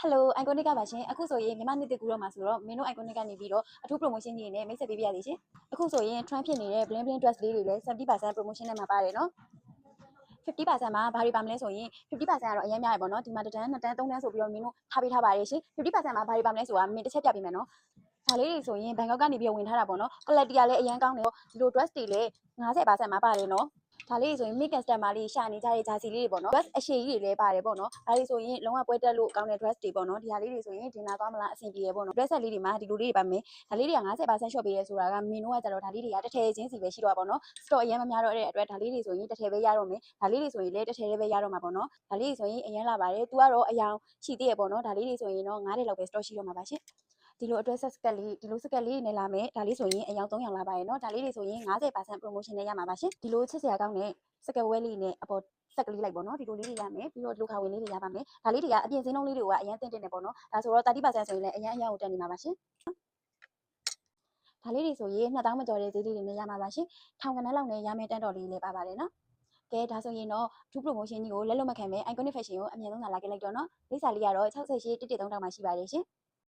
Hello iconic ကပါရှင်အခုဆိုရင်မြန်မာနှစ်တကူတော့မှာဆိုတော့မင်းတို့ iconic ကနေပြီးတော့အထူး promotion ကြီးနဲ့မိတ်ဆက်ပေးပြရစီရှင်အခုဆိုရင် trend ဖြစ်နေတဲ့ bling bling dress လေးတွေလည်း 70% promotion နဲ့မှာပါတယ်နော်50% မှာဘာတွေပါမလဲဆိုရင်50%ကတော့အရင်များရပေါ့နော်ဒီမှာတစ်တန်းနှစ်တန်းသုံးတန်းဆိုပြီးတော့မင်းတို့ထားပေးထားပါတယ်ရှင်50% မှာဘာတွေပါမလဲဆိုတာမင်းတစ်ချက်ပြပေးမယ်နော်ဒါလေးတွေဆိုရင်ဘန်ကောက်ကနေပြီးဝင်ထားတာပေါ့နော် quality ကလည်းအရင်ကောင်းတယ်ဒီလို dress တွေလည်း50%မှာပါတယ်နော်ဒါလေးဆိုရင် mid customer လေးရှာနေကြတဲ့ဂျာစီလေးတွေပေါ့နော် dress အရှည်ကြီးတွေလည်းပါတယ်ပေါ့နော်ဒါလေးဆိုရင်လုံးဝပွဲတက်လို့ကောင်းတဲ့ dress တွေပေါ့နော်ဒီဟာလေးတွေဆိုရင်ဒင်နာသွားမလားအဆင်ပြေရပေါ့နော် dress ဆက်လေးတွေမှာဒီလိုလေးတွေပါမယ်ဒါလေးတွေက50% shop ပေးရဲဆိုတာကမင်းတို့ကကြတော့ဒါလေးတွေကတစ်ထည်ချင်းစီပဲရှိတော့ပါပေါ့နော် store အရင်မများတော့တဲ့အတွက်ဒါလေးတွေဆိုရင်တစ်ထည်ပဲရတော့မယ်ဒါလေးတွေဆိုရင်လည်းတစ်ထည်လေးပဲရတော့မှာပေါ့နော်ဒါလေးတွေဆိုရင်အရင်လာပါတယ်သူကတော့အယောင်ရှိသေးရပေါ့နော်ဒါလေးတွေဆိုရင်တော့9ထည်လောက်ပဲ store ရှိတော့မှာပါရှင်ဒီလိုအတွက် စကတ်လေးဒီလိုစကတ်လေးနဲ့လာမယ်ဒါလေးဆိုရင်အယောင်3ယောင်လာပါရဲ့เนาะဒါလေးတွေဆိုရင်50% promotion နဲ့ရမှာပါရှင်ဒီလိုချစ်စရာကောင်းတဲ့စကတ်ဝဲလေးနဲ့အပေါ်ဆက်ကလေးလိုက်ပေါ့နော်ဒီလိုလေးတွေရမယ်ပြီးတော့ဒီလိုခါဝင်လေးတွေရပါမယ်ဒါလေးတွေကအပြင်စင်းလုံးလေးတွေကအရင်တင်နေပေါ့နော်ဒါဆိုတော့30%ဆိုရင်လည်းအရင်ကိုတက်နေမှာပါရှင်ဒါလေးတွေဆိုရင်2000မကျော်တဲ့ဈေးလေးတွေနဲ့ရမှာပါရှင်ထောင်ကနန်းလောက်နဲ့ရမယ်တန်းတော်လေးလည်းပါပါတယ်နော်ကဲဒါဆိုရင်တော့ဒူ promotion ကြီးကိုလက်လွတ်မခံပဲ iconic fashion ကိုအမြင်ဆုံးလာခဲ့လိုက်တော့နော်လိပ်စာလေးကတော့68 113တောင်မှရှိပါတယ်ရှင်